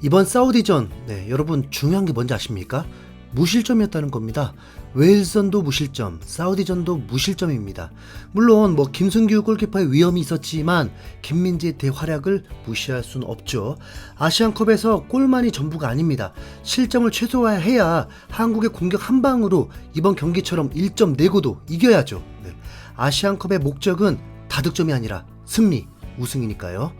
이번 사우디전, 여러분 중요한 게 뭔지 아십니까? 무실점이었다는 겁니다. 웨일즈전도 무실점, 사우디전도 무실점입니다. 물론 김승규 골키퍼의 위험이 있었지만 김민재의 대활약을 무시할 수는 없죠. 아시안컵에서 골만이 전부가 아닙니다. 실점을 최소화해야 한국의 공격 한 방으로 이번 경기처럼 1점 내고도 이겨야죠. 아시안컵의 목적은 다득점이 아니라 승리, 우승이니까요.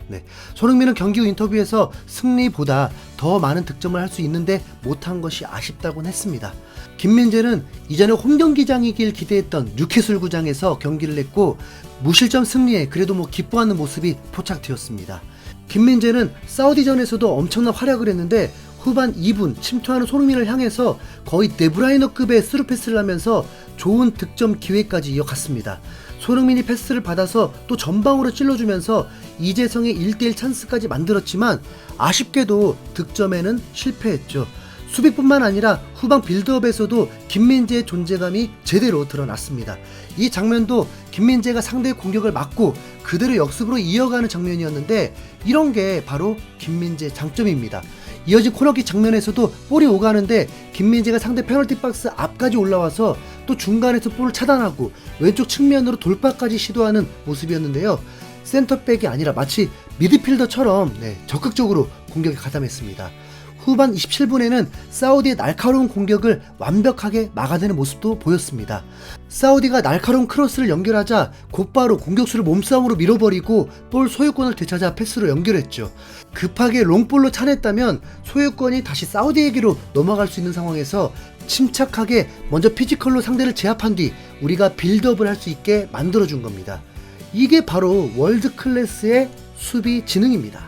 손흥민은 경기 후 인터뷰에서 승리보다 더 많은 득점을 할 수 있는데 못한 것이 아쉽다곤 했습니다. 김민재는 이전에 홈경기장이길 기대했던 뉴캐슬 구장에서 경기를 했고 무실점 승리에 그래도 기뻐하는 모습이 포착되었습니다. 김민재는 사우디전에서도 엄청난 활약을 했는데 후반 2분 침투하는 손흥민을 향해서 거의 데브라이너급의 스루패스를 하면서 좋은 득점 기회까지 이어갔습니다. 손흥민이 패스를 받아서 또 전방으로 찔러주면서 이재성의 1대1 찬스까지 만들었지만 아쉽게도 득점에는 실패했죠. 수비뿐만 아니라 후방 빌드업에서도 김민재의 존재감이 제대로 드러났습니다. 이 장면도 김민재가 상대의 공격을 막고 그대로 역습으로 이어가는 장면이었는데 이런 게 바로 김민재의 장점입니다. 이어진 코너킥 장면에서도 볼이 오가는데 김민재가 상대 페널티 박스 앞까지 올라와서 또 중간에서 볼을 차단하고 왼쪽 측면으로 돌파까지 시도하는 모습이었는데요. 센터백이 아니라 마치 미드필더처럼 적극적으로 공격에 가담했습니다. 후반 27분에는 사우디의 날카로운 공격을 완벽하게 막아내는 모습도 보였습니다. 사우디가 날카로운 크로스를 연결하자 곧바로 공격수를 몸싸움으로 밀어버리고 볼 소유권을 되찾아 패스로 연결했죠. 급하게 롱볼로 차냈다면 소유권이 다시 사우디에게로 넘어갈 수 있는 상황에서 침착하게 먼저 피지컬로 상대를 제압한 뒤 우리가 빌드업을 할 수 있게 만들어준 겁니다. 이게 바로 월드 클래스의 수비 지능입니다.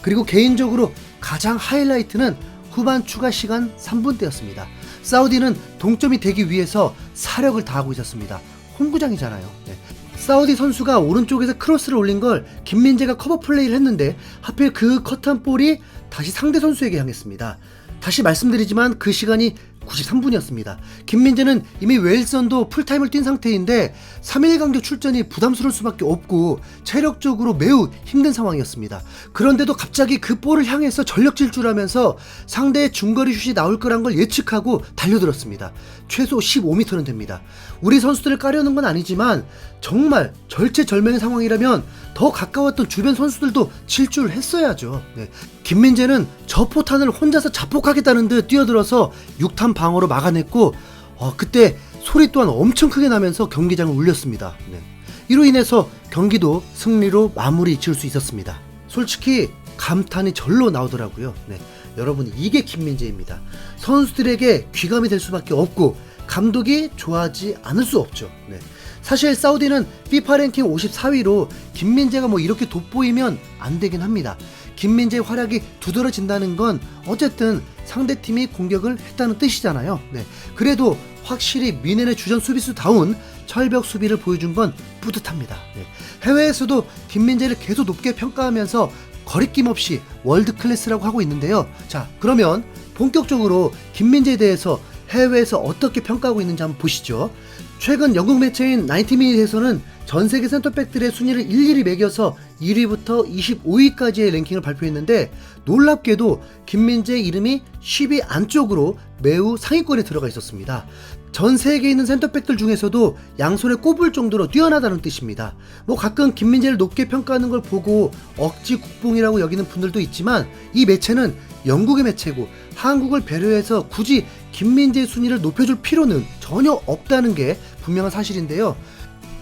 그리고 개인적으로 가장 하이라이트는 후반 추가 시간 3분 때였습니다. 사우디는 동점이 되기 위해서 사력을 다하고 있었습니다. 홈구장이잖아요. 사우디 선수가 오른쪽에서 크로스를 올린 걸 김민재가 커버 플레이를 했는데 하필 그 컷한 볼이 다시 상대 선수에게 향했습니다. 다시 말씀드리지만 그 시간이 93분이었습니다. 김민재는 이미 웨일즈전도 풀타임을 뛴 상태인데 3일 간격 출전이 부담스러울 수밖에 없고 체력적으로 매우 힘든 상황이었습니다. 그런데도 갑자기 그 볼을 향해서 전력 질주하면서 상대의 중거리 슛이 나올 거란 걸 예측하고 달려들었습니다. 최소 15m는 됩니다. 우리 선수들을 까려는 건 아니지만 정말 절체절명의 상황이라면 더 가까웠던 주변 선수들도 질주를 했어야죠. 김민재는 저 포탄을 혼자서 자폭하겠다는 듯 뛰어들어서 6탄 방어로 막아냈고 그때 소리 또한 엄청 크게 나면서 경기장을 울렸습니다. 이로 인해서 경기도 승리로 마무리 지을 수 있었습니다. 솔직히 감탄이 절로 나오더라고요. 여러분, 이게 김민재입니다. 선수들에게 귀감이 될 수밖에 없고 감독이 좋아하지 않을 수 없죠. 사실 사우디는 FIFA 랭킹 54위로 김민재가 이렇게 돋보이면 안 되긴 합니다. 김민재의 활약이 두드러진다는 건 어쨌든 상대팀이 공격을 했다는 뜻이잖아요. 그래도 확실히 미넨의 주전 수비수다운 철벽 수비를 보여준 건 뿌듯합니다. 해외에서도 김민재를 계속 높게 평가하면서 거리낌 없이 월드 클래스라고 하고 있는데요. 자, 그러면 본격적으로 김민재에 대해서 해외에서 어떻게 평가하고 있는지 한번 보시죠. 최근 영국 매체인 90미닛에서는 전 세계 센터백들의 순위를 일일이 매겨서 1위부터 25위까지의 랭킹을 발표했는데 놀랍게도 김민재의 이름이 10위 안쪽으로 매우 상위권에 들어가 있었습니다. 전 세계에 있는 센터백들 중에서도 양손에 꼽을 정도로 뛰어나다는 뜻입니다. 가끔 김민재를 높게 평가하는 걸 보고 억지 국뽕이라고 여기는 분들도 있지만 이 매체는 영국의 매체고 한국을 배려해서 굳이 김민재의 순위를 높여줄 필요는 전혀 없다는 게 분명한 사실인데요.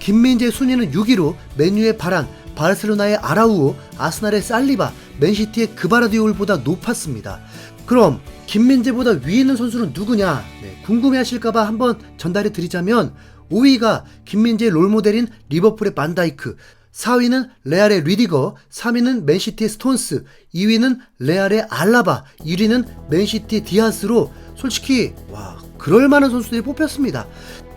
김민재의 순위는 6위로 맨유의 바란, 바르셀로나의 아라우오, 아스날의 살리바, 맨시티의 그바라디올보다 높았습니다. 그럼 김민재보다 위에 있는 선수는 누구냐? 궁금해하실까봐 한번 전달해 드리자면 5위가 김민재의 롤모델인 리버풀의 반다이크, 4위는 레알의 리디거, 3위는 맨시티의 스톤스, 2위는 레알의 알라바, 1위는 맨시티의 디아스로 솔직히 그럴만한 선수들이 뽑혔습니다.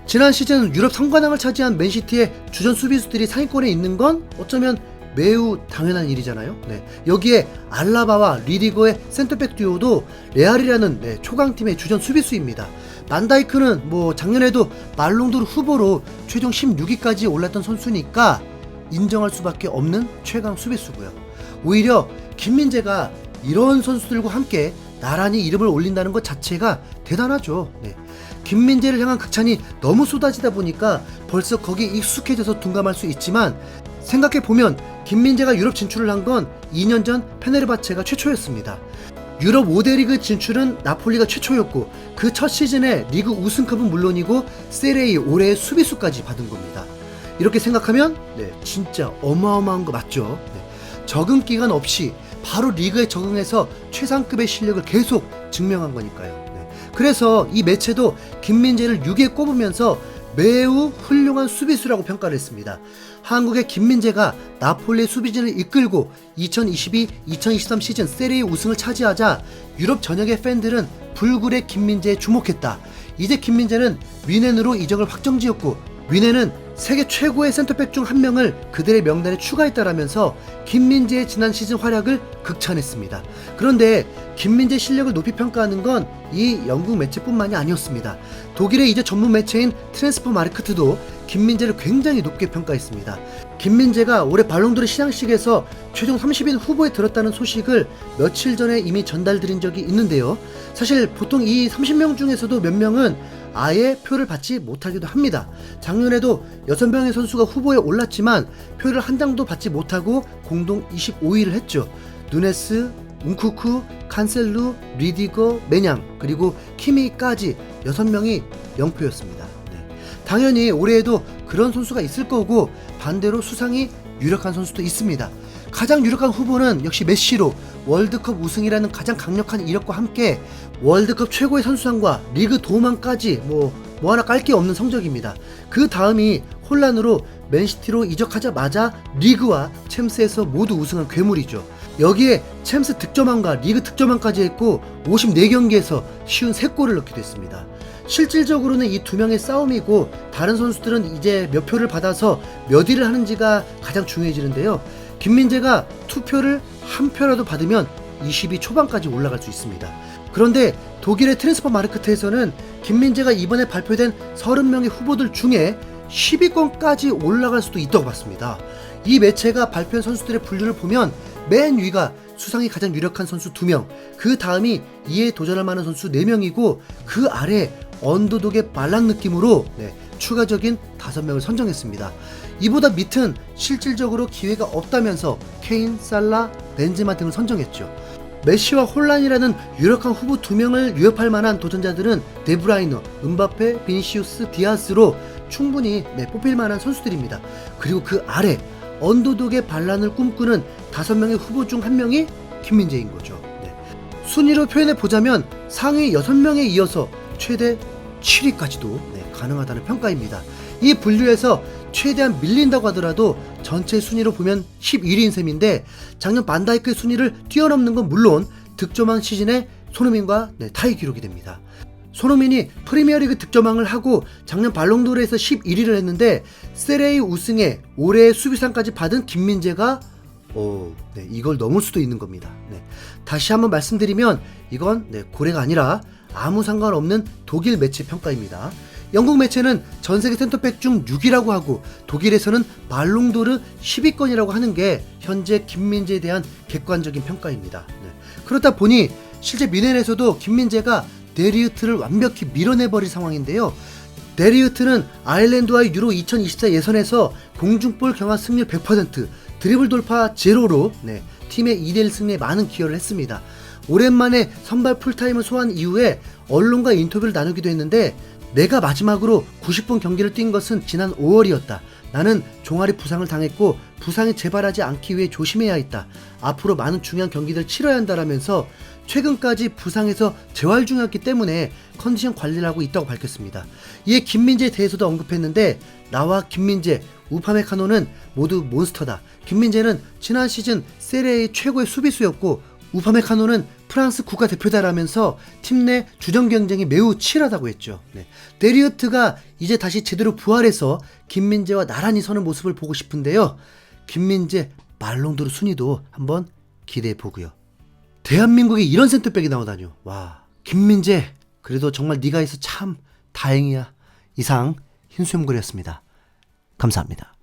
지난 시즌 유럽 성관왕을 차지한 맨시티의 주전 수비수들이 상위권에 있는 건 어쩌면 매우 당연한 일이잖아요. 여기에 알라바와 리디거의 센터백 듀오도 레알이라는 초강팀의 주전 수비수입니다. 반다이크는 작년에도 발롱도르 후보로 최종 16위까지 올랐던 선수니까 인정할 수밖에 없는 최강 수비수고요. 오히려 김민재가 이런 선수들과 함께 나란히 이름을 올린다는 것 자체가 대단하죠. 네. 김민재를 향한 극찬이 너무 쏟아지다 보니까 벌써 거기에 익숙해져서 둔감할 수 있지만, 생각해보면 김민재가 유럽 진출을 한 건 2년 전 페네르바체가 최초였습니다. 유럽 5대 리그 진출은 나폴리가 최초였고, 그 첫 시즌에 리그 우승컵은 물론이고 세레이 올해의 수비수까지 받은 겁니다. 이렇게 생각하면 진짜 어마어마한 거 맞죠. 적응 기간 없이 바로 리그에 적응해서 최상급의 실력을 계속 증명한 거니까요. 그래서 이 매체도 김민재를 6위에 꼽으면서 매우 훌륭한 수비수라고 평가를 했습니다. 한국의 김민재가 나폴리의 수비진을 이끌고 2022-2023 시즌 세리에 우승을 차지하자 유럽 전역의 팬들은 불굴의 김민재에 주목했다. 이제 김민재는 뮌헨으로 이적을 확정지었고, 뮌헨은 세계 최고의 센터백 중 한 명을 그들의 명단에 추가했다라면서 김민재의 지난 시즌 활약을 극찬했습니다. 그런데 김민재 실력을 높이 평가하는 건 이 영국 매체뿐만이 아니었습니다. 독일의 이적 전문 매체인 트랜스퍼마르크트도 김민재를 굉장히 높게 평가했습니다. 김민재가 올해 발롱도르 시상식에서 최종 30인 후보에 들었다는 소식을 며칠 전에 이미 전달드린 적이 있는데요. 사실 보통 이 30명 중에서도 몇 명은 아예 표를 받지 못하기도 합니다. 작년에도 6명의 선수가 후보에 올랐지만 표를 한 장도 받지 못하고 공동 25위를 했죠. 누네스, 웅쿠쿠, 칸셀루, 리디거, 메냥, 그리고 키미까지 6명이 0표였습니다. 당연히 올해에도 그런 선수가 있을 거고, 반대로 수상이 유력한 선수도 있습니다. 가장 유력한 후보는 역시 메시로 월드컵 우승이라는 가장 강력한 이력과 함께 월드컵 최고의 선수상과 리그 도움왕까지 뭐 하나 깔 게 없는 성적입니다. 그 다음이 혼란으로 맨시티로 이적하자마자 리그와 챔스에서 모두 우승한 괴물이죠. 여기에 챔스 득점왕과 리그 득점왕까지 했고 54경기에서 쉬운 3골을 넣기도 했습니다. 실질적으로는 이 두 명의 싸움이고, 다른 선수들은 이제 몇 표를 받아서 몇 위를 하는지가 가장 중요해지는데요. 김민재가 투표를 한 표라도 받으면 20위 초반까지 올라갈 수 있습니다. 그런데 독일의 트랜스퍼마르크트에서는 김민재가 이번에 발표된 30명의 후보들 중에 10위권까지 올라갈 수도 있다고 봤습니다. 이 매체가 발표한 선수들의 분류를 보면 맨 위가 수상이 가장 유력한 선수 2명, 그 다음이 이에 도전할 만한 선수 4명이고, 그 아래 언더독의 발랑 느낌으로 추가적인 5명을 선정했습니다. 이보다 밑은 실질적으로 기회가 없다면서 케인, 살라, 벤제마 등을 선정했죠. 메시와 혼란이라는 유력한 후보 2명을 위협할 만한 도전자들은 데브라이너, 음바페, 비니시우스, 디아스로 충분히 뽑힐 만한 선수들입니다. 그리고 그 아래 언더독의 반란을 꿈꾸는 5명의 후보 중 1명이 김민재인 거죠. 순위로 표현해 보자면 상위 6명에 이어서 최대 7위까지도 가능하다는 평가입니다. 이 분류에서 최대한 밀린다고 하더라도 전체 순위로 보면 11위인 셈인데, 작년 반다이크의 순위를 뛰어넘는 건 물론 득점왕 시즌에 손흥민과 타이 기록이 됩니다. 손흥민이 프리미어리그 득점왕을 하고 작년 발롱도르에서 11위를 했는데, 세레이 우승에 올해의 수비상까지 받은 김민재가 이걸 넘을 수도 있는 겁니다. 다시 한번 말씀드리면 이건 고래가 아니라 아무 상관없는 독일 매체 평가입니다. 영국 매체는 전세계 센터백 중 6위라고 하고, 독일에서는 발롱도르 10위권이라고 하는 게 현재 김민재에 대한 객관적인 평가입니다. 그렇다 보니 실제 뮌헨에서도 김민재가 데리우트를 완벽히 밀어내버릴 상황인데요. 데리우트는 아일랜드와의 유로 2024 예선에서 공중볼 경합 승률 100%, 드리블 돌파 제로로 팀의 2대1 승리에 많은 기여를 했습니다. 오랜만에 선발 풀타임을 소화한 이후에 언론과 인터뷰를 나누기도 했는데, 내가 마지막으로 90분 경기를 뛴 것은 지난 5월이었다. 나는 종아리 부상을 당했고 부상이 재발하지 않기 위해 조심해야 했다. 앞으로 많은 중요한 경기들을 치러야 한다라면서 최근까지 부상에서 재활 중이었기 때문에 컨디션 관리를 하고 있다고 밝혔습니다. 이에 김민재에 대해서도 언급했는데, 나와 김민재, 우파메카노는 모두 몬스터다. 김민재는 지난 시즌 세리에의 최고의 수비수였고, 우파메카노는 프랑스 국가대표다라면서 팀 내 주전 경쟁이 매우 치열하다고 했죠. 데리우트가 이제 다시 제대로 부활해서 김민재와 나란히 서는 모습을 보고 싶은데요. 김민재 발롱도르 순위도 한번 기대해 보고요. 대한민국에 이런 센터백이 나오다뇨. 와, 김민재 그래도 정말 네가 있어 참 다행이야. 이상 흰수염고리였습니다. 감사합니다.